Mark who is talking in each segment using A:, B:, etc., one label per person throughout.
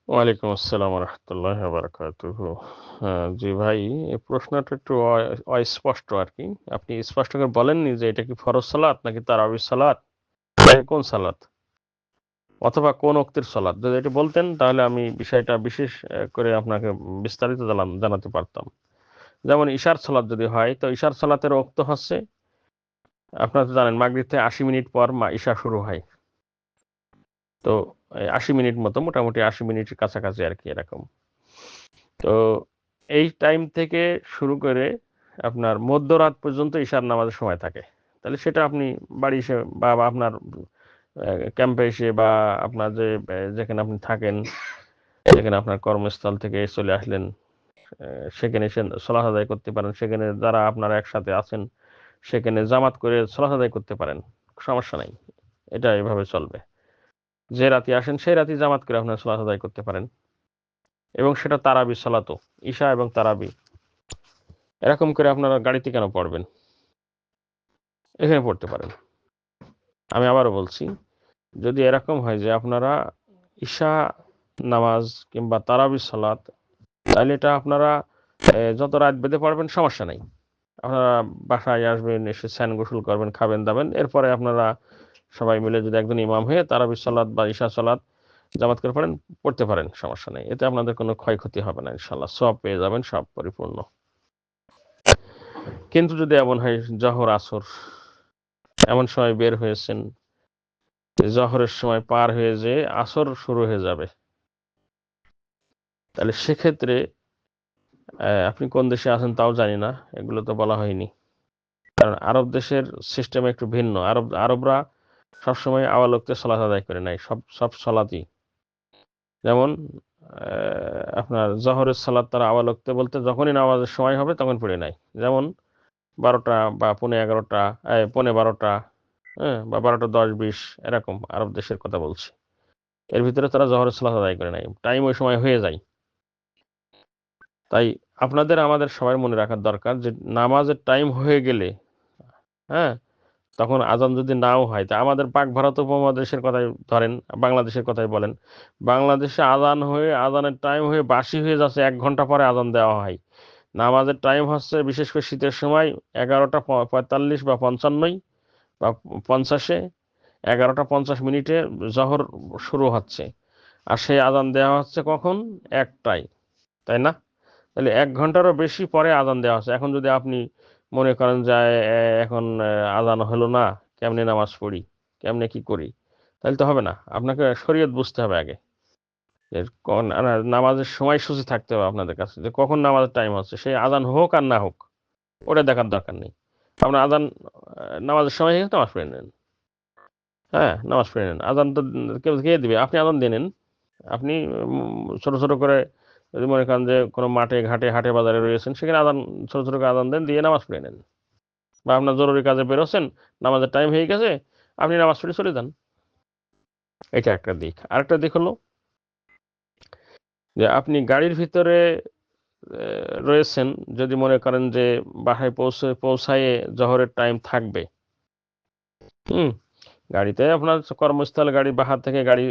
A: ওয়ালাইকুম আসসালাম রহমতুল্লাহ বারাকাতুহু। জি ভাই, এই প্রশ্নটা একটু অস্পষ্ট আর কি। আপনি স্পষ্ট করে বলেননি যে এটা কি ফরজ সালাত নাকি তারাবির সালাত, নাকি কোন সালাত, অথবা কোন ওক্তের সালাত। যদি এটা বলতেন তাহলে আমি বিষয়টা বিশেষ করে আপনাকে বিস্তারিত জানাতে পারতাম। যেমন ঈশার সালাত যদি হয়, তো ঈশার সালাতের ওক্ত হচ্ছে, আপনারা তো জানেন মাগরিব থেকে ৮০ মিনিট পর ঈশা শুরু হয়। তো ৮০ মিনিট মতো, মোটামুটি ৮০ মিনিটের কাছাকাছি আর কি, এরকম। তো এই টাইম থেকে শুরু করে আপনার মধ্যরাত পর্যন্ত ঈশার নামাজের সময় থাকে। তাহলে সেটা আপনি বাড়ি এসে বা আপনার ক্যাম্পে এসে বা আপনার যেখানে আপনি থাকেন, যেখানে আপনার কর্মস্থল থেকে চলে আসলেন, সেখানে এসে সলাত আদায় করতে পারেন। সেখানে যারা আপনারা একসাথে আছেন সেখানে জামাত করে সলাত আদায় করতে পারেন, সমস্যা নাই। এটা এভাবে চলবে। যে রাতে আসেন সেই রাতে জামাত করে আপনারা সলাত আদায় করতে পারেন, এবং সেটা তারাবি সালাতও, ঈশা এবং তারাবি। এরকম করে আপনারা গাড়িতে কেন পড়বেন? এখানে পড়তে পারেন। আমি আবারও বলছি, যদি এরকম হয় যে আপনারা ঈশা নামাজ কিংবা তারাবি সালাত, তাহলে এটা আপনারা যত রাত বেঁধে পড়বেন সমস্যা নাই। আপনারা বাসায় আসবেন, এসে স্নান গোসল করবেন, খাবেন দাবেন, এরপরে আপনারা সবাই মিলে যদি একজন ইমাম হয়ে তারাবি সালাত বা ঈশা সালাত জামাত করে পড়তে পারেন, সমস্যা নেই। এতে আপনাদের কোনো ক্ষয়ক্ষতি হবে না, ইনশাল্লাহ সওয়াব পেয়ে যাবেন, সব পরিপূর্ণ। কিন্তু যদি এমন হয় জহর আসর এমন সময় বের হয়েছেন, জহরের সময় পার হয়ে যেয়ে আসর শুরু হয়ে যাবে, তাহলে সেক্ষেত্রে আপনি কোন দেশে আছেন তাও জানি না, এগুলো তো বলা হয়নি। কারণ আরব দেশের সিস্টেম একটু ভিন্ন। আরবরা সবসময় আওয়াল ওয়াক্তে সলাত আদায় করে নাই, সব সব সলাতই। যেমন আপনার জহরের সালাত তারা আওয়াল ওয়াক্তে বলতে যখনই নামাজের সময় হবে তখন পড়ে নাই। যেমন 12টা বা পৌনে 11টা, পৌনে 12টা, হ্যাঁ, বা 12টা 10-20, এরকম আরব দেশের কথা বলছি। এর ভিতরে তারা জহরের সালাত আদায় করে নাই, টাইম ওই সময় হয়ে যায়। তাই আপনাদের আমাদের সবাই মনে রাখার দরকার যে নামাজের টাইম হয়ে গেলে, হ্যাঁ, তখন আজান যদি নাও হয়, তা আমাদের পাক ভারত উপমহাদেশের কথাই ধরেন, বাংলাদেশের কথাই বলেন, বাংলাদেশে আজান হয়ে আজানের টাইম হয়ে বাসি হয়ে যাচ্ছে, 1 ঘন্টা পরে আজান দেওয়া হয়। নামাজের টাইম হচ্ছে বিশেষ করে শীতের সময় 11টা 45 বা 55 বা 50-এ, 11টা 50 মিনিটে জহর শুরু হচ্ছে, আর সেই আজান দেওয়া হচ্ছে কখন? 1টায়, তাই না? তাহলে 1 ঘন্টারও বেশি পরে আজান দেওয়া হচ্ছে। এখন যদি আপনি মনে করেন যে এখন আজান হলো না, কেমনে নামাজ পড়ি, কেমনে কি করি, তাহলে তো হবে না। আপনাকে শরীয়ত বুঝতে হবে আগে, যে নামাজের সময়সূচি থাকতে হবে আপনাদের কাছে, যে কখন নামাজের টাইম হচ্ছে, সেই আজান হোক আর না হোক ওটা দেখার দরকার নেই। আপনার আজান নামাজের সময় হয়ে গেছে, নামাজ পড়ে নেন। হ্যাঁ, নামাজ পড়ে নেন। আজান তো কেউ কে দিবে? আপনি আজান দিয়ে নেন। আপনি ছোট ছোট করে, যদি মনে করেন যে কোনো মাঠে ঘাটে হাটে বাজারে রয়েছেন, সেখানে আজান ছোট ছোট করে আজান দেন, দিয়ে নামাজ পড়ে নেন। বা আপনার জরুরি কাজে বেরোচ্ছেন, নামাজের টাইম হয়ে গেছে, আপনি নামাজ পড়ে চলে যান। এটা একটা দিক। আরেকটা দিক হলো যে আপনি গাড়ির ভিতরে রয়েছেন, যদি মনে করেন যে বাসায় পৌঁছায় জহরের টাইম থাকবে, হুম, গাড়িতে আপনার কর্মস্থলে গাড়ি, বাসা থেকে গাড়ি,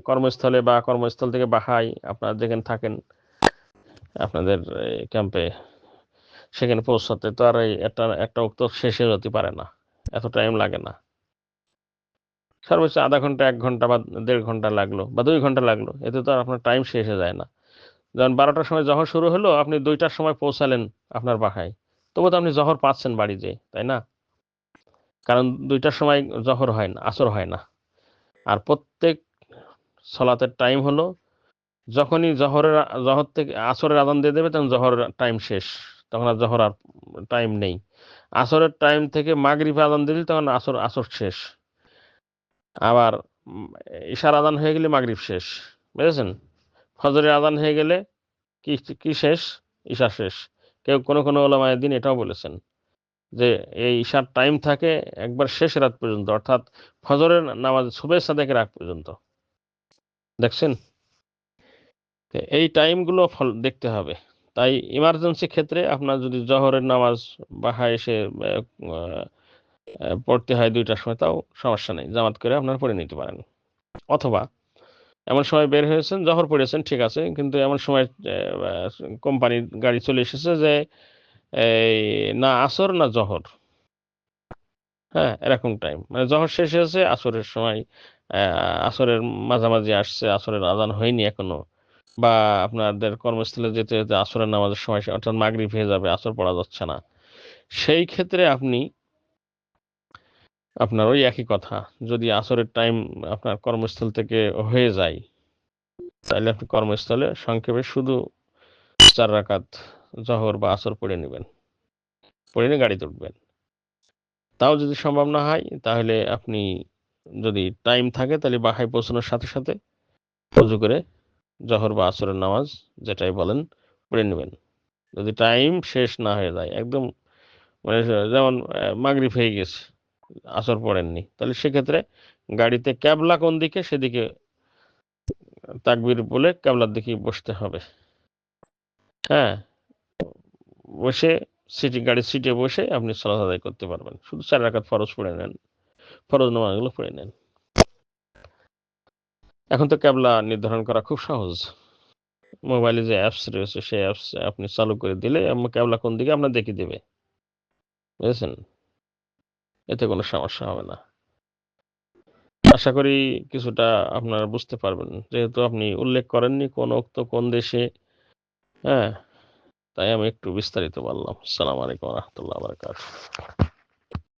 A: কর্মস্থলে বা কর্মস্থল থেকে বাসায় আপনার যেখানে থাকেন, আপনাদের ক্যাম্পে, সেখানে পৌঁছাতে তো আর এই একটা একটা উক্ত শেষে হতে পারে না, এত টাইম লাগে না। সর্বোচ্চ আধা ঘন্টা, 1 ঘন্টা বা 1.5 ঘন্টা লাগলো বা 2 ঘন্টা লাগলো, এতে তো আর আপনার টাইম শেষ হয়ে যায় না। যেমন 12টার সময় জহর শুরু হলো, আপনি 2টার সময় পৌঁছালেন আপনার বাসায়, তবু তো আপনি জহর পাচ্ছেন বাড়িতে, তাই না? কারণ 2টার সময় জহর হয় না, আসর হয় না। আর প্রত্যেক সলাতের টাইম হলো, যখনই জহর থেকে আসরের আজান দিয়ে দেবে তখন জহরের টাইম শেষ, তখন আর জহর আর টাইম নেই। আসরের টাইম থেকে মাগরিব আজান দিলে তখন আসর আসর শেষ। আবার উম, ইশার আজান হয়ে গেলে মাগরিব শেষ, বুঝেছেন? ফজরের আজান হয়ে গেলে কি কি শেষ? ঈশা শেষ। কেউ কোনো কোনো ওলামায়ে দ্বীন এটাও বলেছেন যে এই ঈশার টাইম থাকে একবার শেষ রাত পর্যন্ত, অর্থাৎ ফজরের নামাজ সুবহে সাদেকের আগ পর্যন্ত। দেখছেন? তো এই টাইমগুলো দেখতে হবে। তাই ইমার্জেন্সি ক্ষেত্রে আপনার যদি জহরের নামাজ বাসায় এসে পড়তে হয় 2টার সময়, তাও সমস্যা নেই, জামাত করে আপনারা পড়ে নিতে পারেন। অথবা এমন সময় বের হয়েছেন, জোহর পড়েছেন, ঠিক আছে, কিন্তু এমন সময় কোম্পানির গাড়ি চলে এসেছে যে এই না আসর না জোহর, হ্যাঁ, এরকম টাইম, মানে জোহর শেষ হয়েছে, আসরের সময় আসরের মাঝামাঝি আসছে, আসরের আজান হয়নি এখনো, বা আপনাদের কর্মস্থলে যেতে যেতে আসরের নামাজের সময় অর্থাৎ মাগরিব হয়ে যাবে, আসর পড়া যাচ্ছে না, সেই ক্ষেত্রে আপনি আপনার ওই একই কথা, যদি আসরের টাইম আপনার কর্মস্থল থেকে হয়ে যায়, তাহলে আপনি কর্মস্থলে সংক্ষেপে শুধু 4 রাকাত জোহর বা আসর পড়ে নেবেন, পড়ে নিয়ে গাড়িতে উঠবেন। তাও যদি সম্ভব না হয়, তাহলে আপনি যদি টাইম থাকে তাহলে বাসায় পৌঁছানোর সাথে সাথে ওযু করে জোহর বা আসরের নামাজ যেটাই বলেন পড়ে নেবেন। যদি টাইম শেষ না হয়ে যায় একদম, মানে যেমন মাগরিব হয়ে গেছে, আসর পড়েননি, তাহলে সেক্ষেত্রে গাড়িতে ক্যাবলা কোন দিকে সেদিকে তাকবীর বলে ক্যাবলার দিকেই বসতে হবে। হ্যাঁ, বসে গাড়ির সিটে বসে আপনি সালাত আদায় করতে পারবেন। শুধু 4 রাকাত ফরজ পড়ে নেন, ফরজ নামাজগুলো পড়ে নেন। এখন তো ক্যাবলা নির্ধারণ করা খুব সহজ। মোবাইলে যে অ্যাপস রয়েছে সেই অ্যাপস আপনি চালু করে দিলে ক্যাবলা কোন দিকে আপনার দেখিয়ে দেবে। বুঝেছেন? এতে কোনো সমস্যা হবে না। আশা করি কিছুটা আপনারা বুঝতে পারবেন। যেহেতু আপনি উল্লেখ করেননি কোন উক্ত কোন দেশে, হ্যাঁ? তাই আমি একটু বিস্তারিত বললাম। আসসালামু আলাইকুম ওয়া রাহমাতুল্লাহি ওয়া বারাকাতুহু।